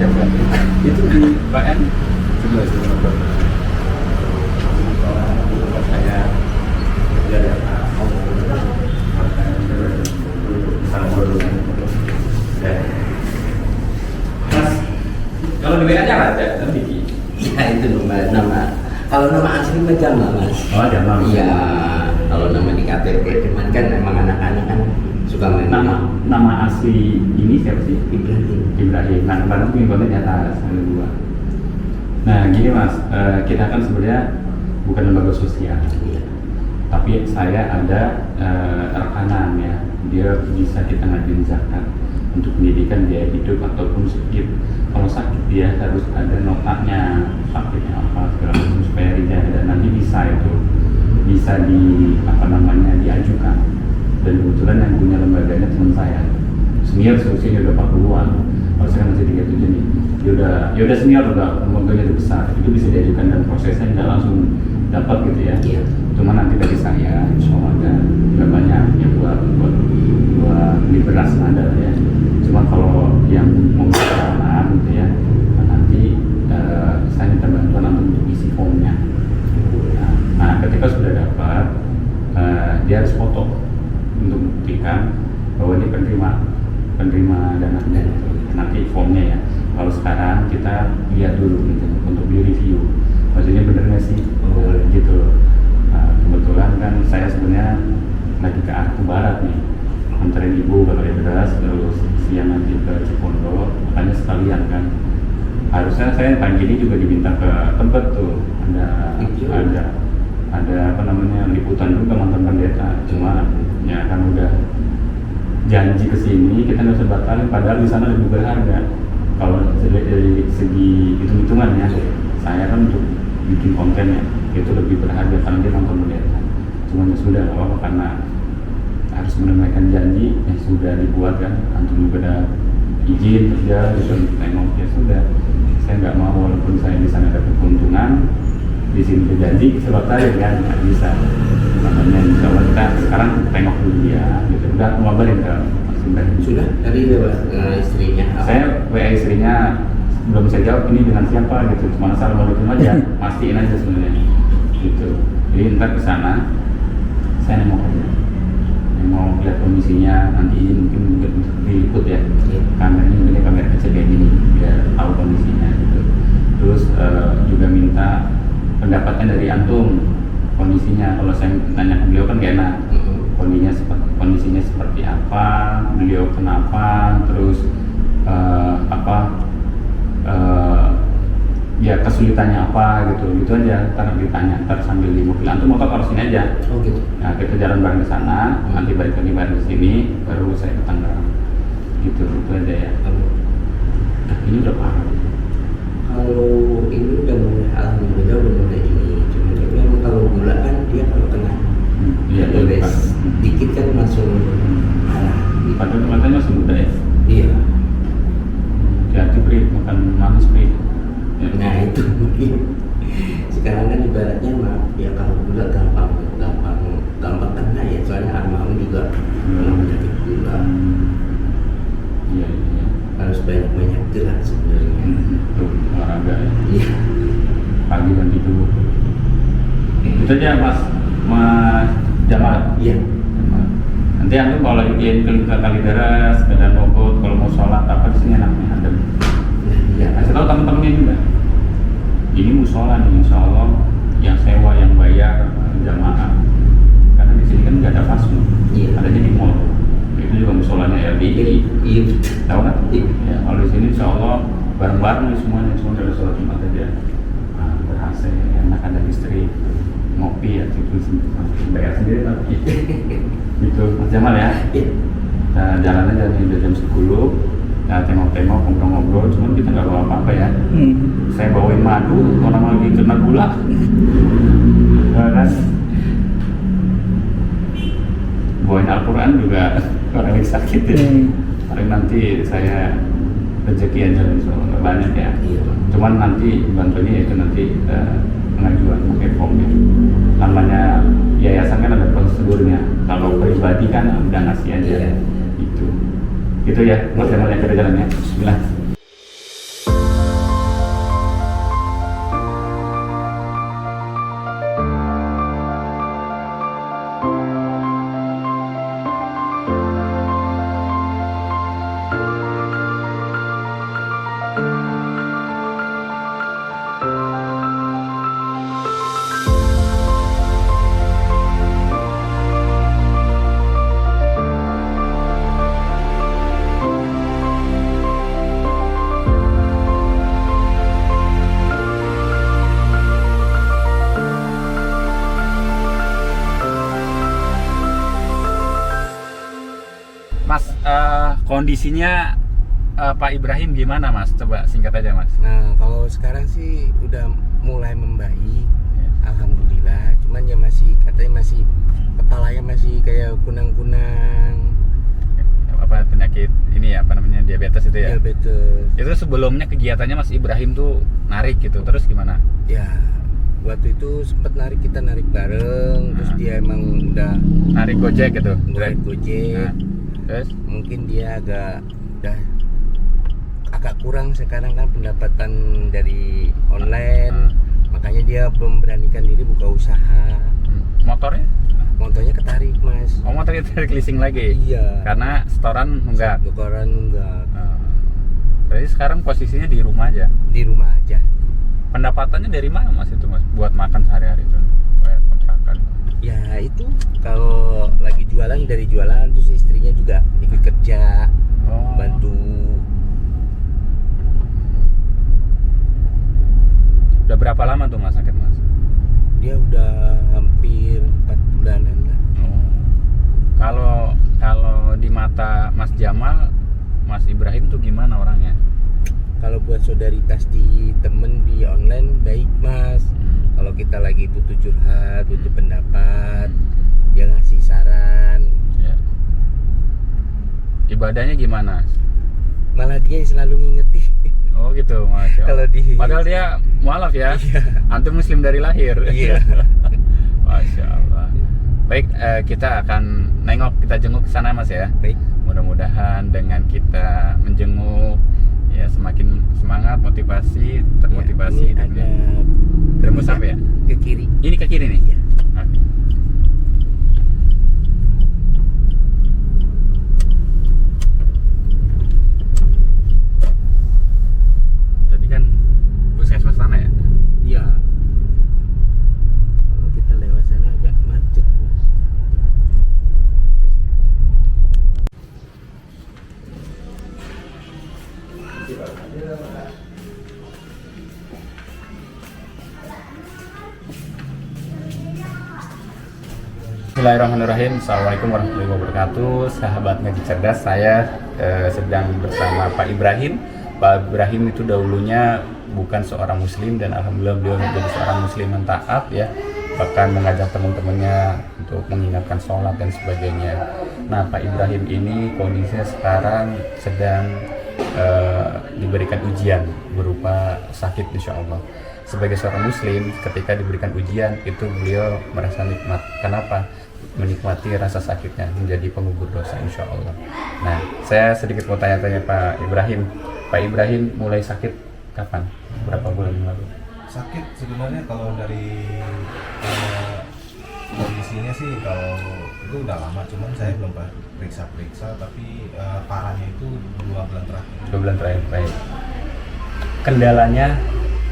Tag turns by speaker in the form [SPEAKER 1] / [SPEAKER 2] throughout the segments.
[SPEAKER 1] aja kan. Itu di PN sebelah saya ya. Mas, kalau di WA nya ada kan Diki?
[SPEAKER 2] Ya itu nama. Kalau nama asli mah Jamal, Mas.
[SPEAKER 1] Oh, Jamal.
[SPEAKER 2] Iya. Kalau nama di KTP cuman kan emang anak-anak kan suka main.
[SPEAKER 1] Nama asli ini siapa sih?
[SPEAKER 2] Ibrahim.
[SPEAKER 1] Nah, kemarin punya konten di atas ada dua. Nah, gini Mas, kita kan sebenarnya bukan lembaga sosial.
[SPEAKER 2] Iya.
[SPEAKER 1] Tapi saya ada rekanan ya, dia bisa kita ngajuin zakat untuk pendidikan biaya hidup ataupun sakit. Kalau sakit dia harus ada notanya, sakitnya apa segala macam supaya tidak ada, nanti bisa diajukan. Dan kebetulan yang punya lembaganya teman saya, senior seusianya udah 40-an, kalau saya masih 37 nih, dia udah senior, udah lembaganya udah besar, itu bisa diajukan dan prosesnya nggak langsung dapat gitu ya.
[SPEAKER 2] Iya.
[SPEAKER 1] Cuma nanti dari saya, insya Allah ada nggak banyak ya buat beli beras ada ya. Cuma kalau yang mau jalan gitu ya, nanti saya minta bantuan untuk isi formnya. Nah, ketika sudah dapat, dia harus foto untuk membuktikan bahwa dia penerima dana itu. Nanti formnya ya. Kalau sekarang kita lihat dulu gitu untuk di review, maksudnya bener nggak sih? Gitu. Kebetulan kan saya sebenarnya lagi ke arah barat nih, anterin ibu kalau ya beras, terus siang nanti ke Cipondo, makanya sekalian kan. Harusnya saya pagi ini juga diminta ke tempat tuh, ada apa namanya liputan juga mantan pendeta, cuma ya kan udah janji kesini kita nggak usah batalin, padahal di sana lebih berharga. Kalau dari segi hitung-hitungan ya, saya kan untuk bikin kontennya itu lebih berharga karena dia nonton pendeta. Cuma ya sudah apa karena harus menunaikan janji yang sudah dibuat kan, antum juga ada izin kerja disuruh tengok ya sudah. Saya nggak mau walaupun saya di sana dapat keuntungan, di sini berjanji sebatalin kan nggak bisa. Makanya insya Allah kita sekarang tengok dulu ya, gitu. Udah ngabarin ke Mas Ibrahim.
[SPEAKER 2] Sudah tadi istrinya.
[SPEAKER 1] Saya WA istrinya belum bisa jawab ini dengan siapa gitu, cuma assalamualaikum aja, mastiin aja sebenarnya gitu. Jadi ntar ke sana saya mau kerja, mau lihat kondisinya, nanti mungkin diliput ya, kameranya mungkin kamera kecil kayak gini biar tahu kondisinya gitu. Terus juga minta pendapatnya dari antum kondisinya. Kalau saya tanya ke beliau kan gak enak, kondisinya seperti apa, beliau kenapa, terus ya kesulitannya apa gitu aja. Ntar ditanya, ntar sambil di mobil antum motor taruh sini aja.
[SPEAKER 2] Oh gitu.
[SPEAKER 1] Nah kita jalan bareng ke sana, nanti balik lagi bareng ke sini, baru saya ke Tangerang. Gitu, itu aja ya. Nah, ini udah parah.
[SPEAKER 2] Kalau ini udah mulai alhamdulillah udah mulai ini, cuma memang kalau gula kan dia kalau kena dikit kan langsung parah.
[SPEAKER 1] Padahal kelihatannya masih muda ya.
[SPEAKER 2] Iya.
[SPEAKER 1] Hati Pri, makan manis Pri. Ya.
[SPEAKER 2] Nah itu mungkin sekarang kan ibaratnya mah ya kalau gula gampang kena ya, soalnya almarhum juga penyakit gula.
[SPEAKER 1] Iya.
[SPEAKER 2] Harus banyak gerak sebenarnya.
[SPEAKER 1] Tuh olahraga ya.
[SPEAKER 2] Iya.
[SPEAKER 1] Pagi dan tidur. Itu aja Mas Jamal.
[SPEAKER 2] Iya.
[SPEAKER 1] Nanti antum kalau ingin ke Kalideres, ke Danmogot, kalau mau sholat apa di sini enaknya ada.
[SPEAKER 2] Iya.
[SPEAKER 1] Kasih tahu teman-temannya juga. Ini musola nih, insya Allah yang sewa yang bayar jamaah. Karena di sini kan nggak ada fasmu.
[SPEAKER 2] Iya.
[SPEAKER 1] Adanya di mall. Itu juga musolanya LDI.
[SPEAKER 2] Iya.
[SPEAKER 1] Tahu kan?
[SPEAKER 2] Iya.
[SPEAKER 1] Ya, kalau di sini insya Allah bareng-bareng nih semuanya, semua dari sholat Jumat aja. Nah, berhasil, enak ada istri ngopi ya, itu bayar sendiri tapi. Gitu, Mas Jamal ya.
[SPEAKER 2] Iya.
[SPEAKER 1] Kita jalan aja nih udah jam 10. Nah, tengok-tengok, ngobrol-ngobrol, cuman kita nggak bawa apa-apa ya. Saya bawain madu, orang lagi kena gula. Kan? Bawain Al-Quran juga orang lagi sakit ya. Paling nanti saya rezeki aja, soalnya nggak banyak ya.
[SPEAKER 2] Iya.
[SPEAKER 1] Cuman nanti bantuannya itu nanti pengajuan pakai formnya. Namanya yayasan kan ada prosedurnya. Kalau pribadi kan udah ngasih aja.
[SPEAKER 2] Iya.
[SPEAKER 1] Itu ya, Mas Jamal yang kita jalan ya. Bismillah. Mas, kondisinya Pak Ibrahim gimana Mas? Coba singkat aja Mas.
[SPEAKER 2] Nah, kalau sekarang sih udah mulai membaik, alhamdulillah. Cuman ya katanya masih kepalanya masih kayak kunang-kunang.
[SPEAKER 1] Apa penyakit ini ya, apa namanya, diabetes itu ya?
[SPEAKER 2] Diabetes.
[SPEAKER 1] Itu sebelumnya kegiatannya Mas Ibrahim tuh narik gitu, terus gimana?
[SPEAKER 2] Ya, waktu itu sempet kita narik bareng, terus dia emang udah
[SPEAKER 1] Narik Gojek gitu?
[SPEAKER 2] narik Gojek.
[SPEAKER 1] Nah, terus?
[SPEAKER 2] Mungkin dia udah agak kurang sekarang kan pendapatan dari online, makanya dia memberanikan diri buka usaha.
[SPEAKER 1] Motornya?
[SPEAKER 2] Motornya ketarik Mas.
[SPEAKER 1] Oh, motornya tarik leasing lagi?
[SPEAKER 2] Iya.
[SPEAKER 1] Karena setoran nunggak?
[SPEAKER 2] Setoran nunggak.
[SPEAKER 1] Jadi sekarang posisinya di rumah aja?
[SPEAKER 2] Di rumah aja.
[SPEAKER 1] Pendapatannya dari mana Mas itu Mas? Buat makan sehari-hari itu? Kayak kontrakan?
[SPEAKER 2] Ya itu kalau lagi jualan dari jualan, terus istrinya juga ikut kerja, bantu.
[SPEAKER 1] Udah berapa lama tuh Mas sakit Mas?
[SPEAKER 2] Dia udah hampir 4 bulanan lah.
[SPEAKER 1] Kalau di mata Mas Jamal, Mas Ibrahim tuh gimana orangnya?
[SPEAKER 2] Kalau buat solidaritas di temen di online baik Mas. Kalau kita lagi butuh curhat, butuh pendapat, dia ngasih saran.
[SPEAKER 1] Ya. Ibadahnya gimana?
[SPEAKER 2] Malah dia selalu ngingetin.
[SPEAKER 1] Oh gitu, Masya Allah.
[SPEAKER 2] Kalau
[SPEAKER 1] Padahal dia mualaf ya, antum muslim dari lahir.
[SPEAKER 2] Iya.
[SPEAKER 1] Masya Allah. Baik, kita akan kita jenguk ke sana Mas ya.
[SPEAKER 2] Baik.
[SPEAKER 1] Mudah-mudahan dengan kita menjenguk, ya semakin semangat, termotivasi.
[SPEAKER 2] Ya, ini ada
[SPEAKER 1] Termus sampai ya?
[SPEAKER 2] Ke kiri.
[SPEAKER 1] Ini ke kiri nih?
[SPEAKER 2] Iya.
[SPEAKER 1] Oke. Tadi kan puskesmas sana ya?
[SPEAKER 2] Iya. Kalau kita lewat sana agak macet Mas.
[SPEAKER 1] Bismillahirrahmanirrahim. Assalamualaikum warahmatullahi wabarakatuh. Sahabat Ngaji Cerdas, saya sedang bersama Pak Ibrahim. Pak Ibrahim itu dahulunya bukan seorang muslim, dan alhamdulillah beliau menjadi seorang muslim yang taat ya, bahkan mengajak teman-temannya untuk mengingatkan sholat dan sebagainya. Nah, Pak Ibrahim ini kondisinya sekarang sedang diberikan ujian berupa sakit, insya Allah. Sebagai seorang muslim, ketika diberikan ujian itu beliau merasa nikmat. Kenapa? Menikmati rasa sakitnya, menjadi pengubur dosa, insya Allah. Nah, saya sedikit mau tanya-tanya Pak Ibrahim. Pak Ibrahim mulai sakit kapan? Berapa bulan yang lalu?
[SPEAKER 3] Sakit sebenarnya kalau dari kondisinya sih, kalau itu udah lama, cuman saya belum periksa, tapi parahnya itu 2 bulan terakhir.
[SPEAKER 1] 2 bulan terakhir, baik. Kendalanya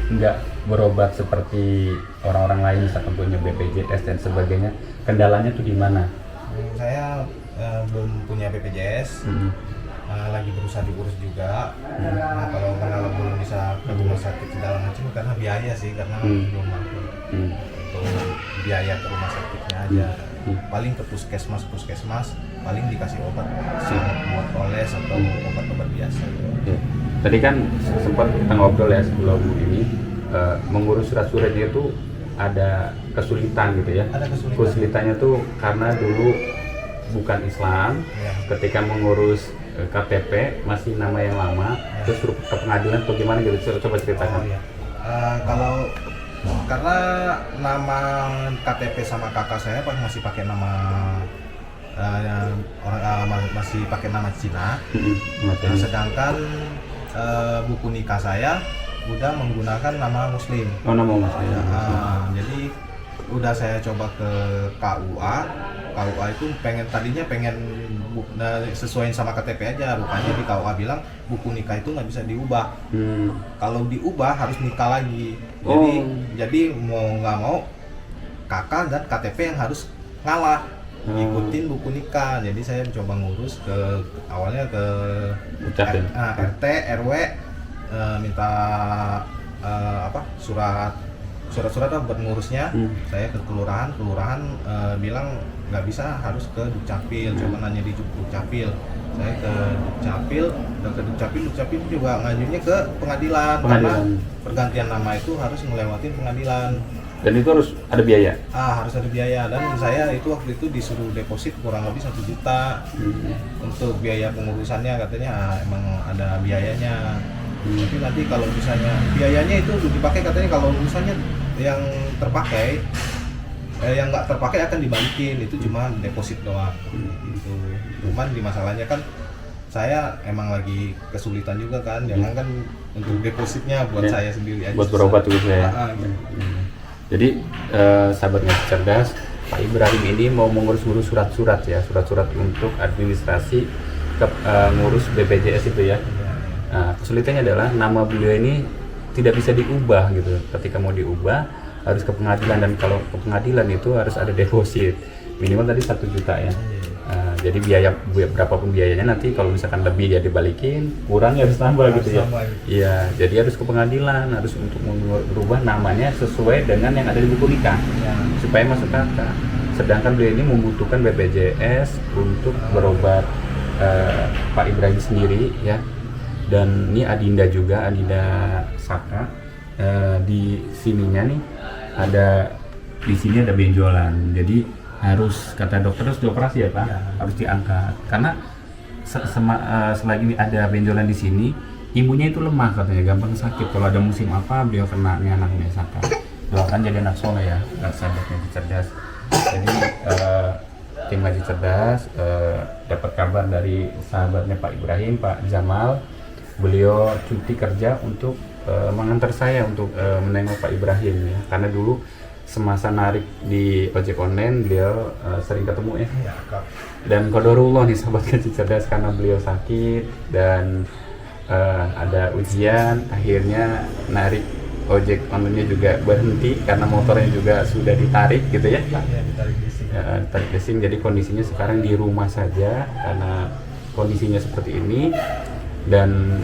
[SPEAKER 1] nggak berobat seperti orang-orang lain, misalkan punya BPJS dan sebagainya. Kendalanya tuh di mana?
[SPEAKER 3] Saya belum punya BPJS, lagi berusaha diurus juga. Nah, kalau belum bisa ke rumah sakit segala macam karena biaya sih, karena belum mampu untuk biaya ke rumah sakitnya aja. Paling ke puskesmas paling dikasih obat buat oles atau obat-obat biasa gitu.
[SPEAKER 1] Tadi kan sempat kita ngobrol ya sebelum ini, mengurus surat-suratnya itu ada kesulitan gitu ya.
[SPEAKER 3] Ada kesulitan.
[SPEAKER 1] Kesulitannya tuh karena dulu bukan Islam,
[SPEAKER 3] Ya.
[SPEAKER 1] ketika mengurus KTP masih nama yang lama, terus suruh ke pengadilan atau gimana gitu, coba ceritakan.
[SPEAKER 3] Oh, iya. Kalau karena nama KTP sama kakak saya masih pakai nama masih pakai nama Cina, sedangkan buku nikah saya udah menggunakan nama Muslim.
[SPEAKER 1] Oh, nama Muslim.
[SPEAKER 3] Jadi udah saya coba ke KUA itu tadinya pengen sesuaiin sama KTP aja, rupanya di KUA bilang buku nikah itu nggak bisa diubah. Kalau diubah harus nikah lagi. Jadi mau nggak mau kakak dan KTP yang harus ngalah, ikutin buku nikah. Jadi saya coba ngurus awalnya ke RT RW, minta surat-surat buat ngurusnya. Saya ke kelurahan bilang nggak bisa, harus ke Dukcapil. Coba nanya di Dukcapil, Saya ke Dukcapil, dan ke Dukcapil juga ngajunya ke pengadilan.
[SPEAKER 1] Pengadilan.
[SPEAKER 3] Karena pergantian nama itu harus ngelewatin pengadilan.
[SPEAKER 1] Dan itu harus ada biaya.
[SPEAKER 3] Harus ada biaya, dan saya itu waktu itu disuruh deposit kurang lebih 1 juta untuk biaya pengurusannya, katanya emang ada biayanya. Tapi nanti kalau misalnya biayanya itu dipakai, katanya kalau urusannya yang terpakai, yang nggak terpakai akan dibalikin, itu cuma deposit doang gitu. Cuman di masalahnya kan saya emang lagi kesulitan juga kan, jangan kan untuk depositnya buat saya sendiri aja,
[SPEAKER 1] buat berobat gitu ya.
[SPEAKER 3] Gitu.
[SPEAKER 1] Jadi sahabat Ngaji Cerdas, Pak Ibrahim ini mau mengurus-urus surat-surat ya, surat-surat untuk administrasi ngurus BPJS itu ya. Kesulitannya adalah nama beliau ini tidak bisa diubah gitu. Ketika mau diubah harus ke pengadilan, dan kalau ke pengadilan itu harus ada deposit minimal tadi 1 juta ya. Jadi biaya berapapun biayanya, nanti kalau misalkan lebih ya dibalikin, kurang ya harus tambah gitu ya. Iya, jadi harus ke pengadilan, harus untuk merubah namanya sesuai dengan yang ada di buku nikah supaya masuk kakak. Sedangkan beliau ini membutuhkan BPJS untuk berobat Pak Ibrahim sendiri ya. Dan ini Adinda juga, Adinda Saka. Di sininya nih di sini ada benjolan. Jadi harus, kata dokter, harus dioperasi ya Pak, harus diangkat karena selagi ada benjolan di sini, ibunya itu lemah katanya, gampang sakit. Kalau ada musim apa beliau kena, nih anaknya Saka. Doakan jadi anak soleh ya, sahabat Ngaji Cerdas. Jadi tim Ngaji Cerdas dapat kabar dari sahabatnya Pak Ibrahim, Pak Jamal. Beliau cuti kerja untuk mengantar saya untuk menengok Pak Ibrahim ya, karena dulu semasa narik di ojek online beliau sering ketemu ya. Dan qadarullah nih sahabat Ngaji Cerdas, karena beliau sakit dan ada ujian, akhirnya narik ojek online-nya juga berhenti karena motornya juga sudah ditarik gitu ya. Ditarik leasing. Jadi kondisinya sekarang di rumah saja karena kondisinya seperti ini. Dan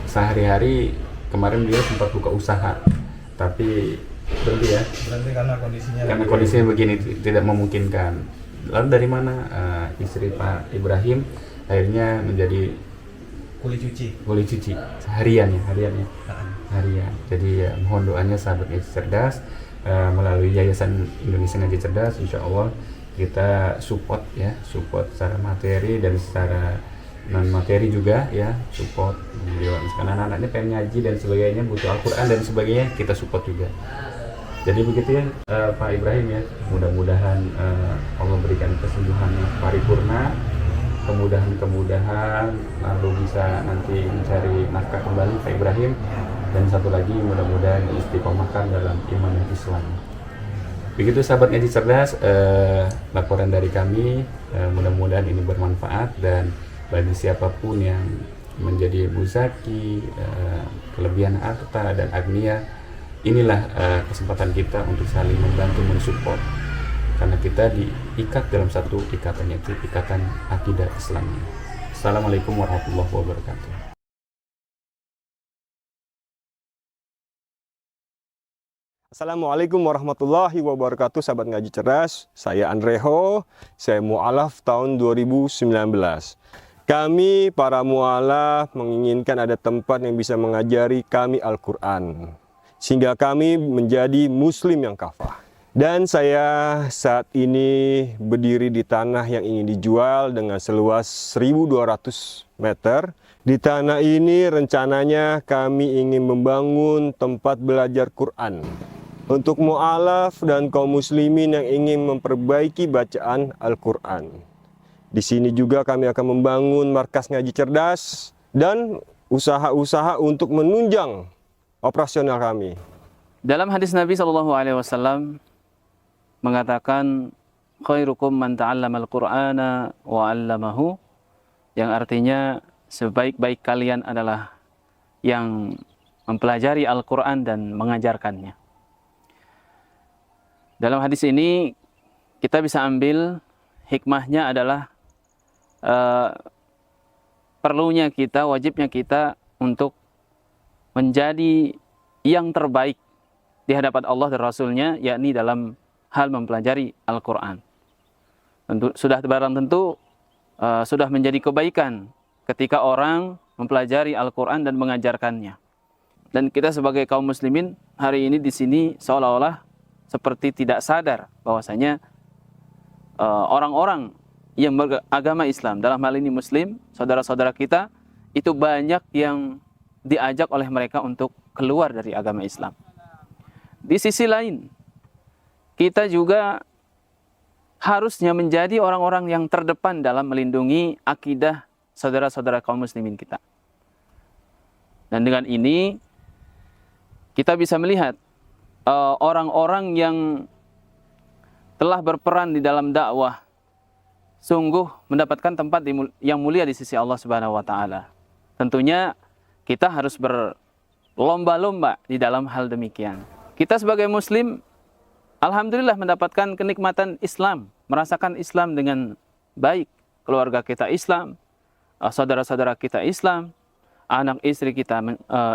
[SPEAKER 1] sehari-hari kemarin beliau sempat buka usaha, tapi berhenti ya. Berhenti karena kondisinya begini, tidak memungkinkan. Lalu dari mana istri Pak Ibrahim akhirnya menjadi kuli cuci harian. Jadi ya, mohon doanya sahabat Ngaji Cerdas, melalui Yayasan Indonesia Ngaji Cerdas, insya Allah kita support secara materi dan secara non materi juga ya, support beliau. Karena anak-anaknya pengen ngaji dan sebagainya, butuh Al-Quran dan sebagainya, kita support juga. Jadi begitu ya Pak Ibrahim ya, mudah-mudahan Allah berikan kesembuhan yang paripurna, kemudahan, lalu bisa nanti mencari nafkah kembali Pak Ibrahim, dan satu lagi mudah-mudahan istiqomahkan dalam iman dan Islam. Begitu sahabat Ngaji Cerdas, laporan dari kami, mudah-mudahan ini bermanfaat, dan bagi siapapun yang menjadi muzaki, kelebihan harta dan agnia, inilah kesempatan kita untuk saling membantu, mensupport, karena kita diikat dalam satu ikatan, yaitu ikatan akidah Islam. Assalamualaikum warahmatullahi wabarakatuh.
[SPEAKER 4] Assalamualaikum warahmatullahi wabarakatuh, sahabat Ngaji Cerdas. Saya Andreho, saya mu'alaf tahun 2019. Kami para mu'alaf menginginkan ada tempat yang bisa mengajari kami Al-Quran, sehingga kami menjadi muslim yang kafah. Dan saya saat ini berdiri di tanah yang ingin dijual dengan seluas 1.200 meter. Di tanah ini rencananya kami ingin membangun tempat belajar Quran untuk mu'alaf dan kaum muslimin yang ingin memperbaiki bacaan Al-Quran. Di sini juga kami akan membangun markas Ngaji Cerdas dan usaha-usaha untuk menunjang operasional kami.
[SPEAKER 5] Dalam hadis Nabi SAW mengatakan, khairukum man ta'allamal Qur'ana wa 'allamahu, yang artinya sebaik-baik kalian adalah yang mempelajari Al-Quran dan mengajarkannya. Dalam hadis ini kita bisa ambil hikmahnya adalah perlunya kita, wajibnya kita untuk menjadi yang terbaik di hadapan Allah dan Rasulnya, yakni dalam hal mempelajari Al-Quran. Sudah barang tentu sudah menjadi kebaikan ketika orang mempelajari Al-Quran dan mengajarkannya. Dan kita sebagai kaum muslimin hari ini di sini seolah-olah seperti tidak sadar bahwasanya orang-orang yang beragama Islam, dalam hal ini muslim, saudara-saudara kita, itu banyak yang diajak oleh mereka untuk keluar dari agama Islam. Di sisi lain, kita juga harusnya menjadi orang-orang yang terdepan dalam melindungi akidah saudara-saudara kaum muslimin kita. Dan dengan ini kita bisa melihat orang-orang yang telah berperan di dalam dakwah sungguh mendapatkan tempat yang mulia di sisi Allah Subhanahu wa taala. Tentunya kita harus berlomba-lomba di dalam hal demikian. Kita sebagai muslim alhamdulillah mendapatkan kenikmatan Islam, merasakan Islam dengan baik. Keluarga kita Islam, saudara-saudara kita Islam, anak istri kita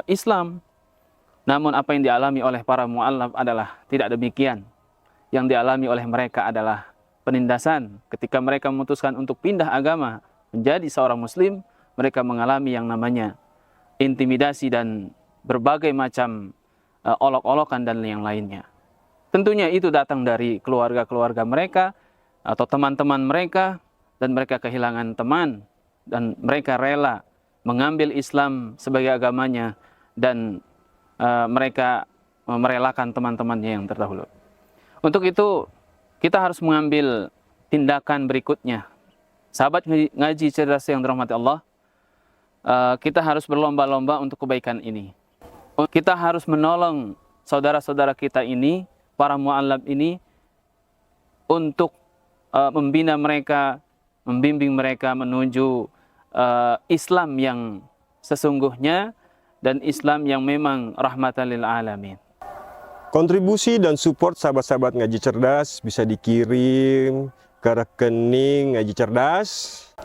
[SPEAKER 5] Islam. Namun apa yang dialami oleh para mu'allaf adalah tidak demikian. Yang dialami oleh mereka adalah penindasan. Ketika mereka memutuskan untuk pindah agama menjadi seorang muslim, mereka mengalami yang namanya intimidasi dan berbagai macam olok-olokan dan yang lainnya. Tentunya itu datang dari keluarga-keluarga mereka atau teman-teman mereka, dan mereka kehilangan teman, dan mereka rela mengambil Islam sebagai agamanya, dan mereka merelakan teman-temannya yang terdahulu. Untuk itu kita harus mengambil tindakan berikutnya. Sahabat ngaji cerdas yang dirahmati Allah, kita harus berlomba-lomba untuk kebaikan ini. Kita harus menolong saudara-saudara kita ini, para mu'allaf ini, untuk membina mereka, membimbing mereka menuju Islam yang sesungguhnya, dan Islam yang memang rahmatan lil alamin.
[SPEAKER 4] Kontribusi dan support sahabat-sahabat ngaji cerdas bisa dikirim ke rekening ngaji cerdas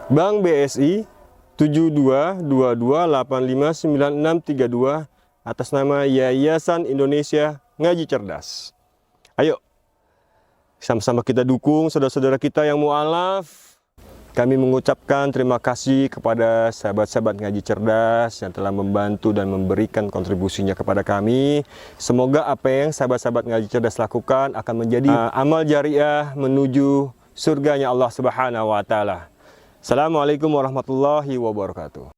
[SPEAKER 4] Bank BSI 7222859632 atas nama Yayasan Indonesia Ngaji Cerdas. Ayo, sama-sama kita dukung saudara-saudara kita yang mu'alaf. Kami mengucapkan terima kasih kepada sahabat-sahabat ngaji cerdas yang telah membantu dan memberikan kontribusinya kepada kami. Semoga apa yang sahabat-sahabat ngaji cerdas lakukan akan menjadi amal jariah menuju surganya Allah Subhanahu wa taala. Assalamualaikum warahmatullahi wabarakatuh.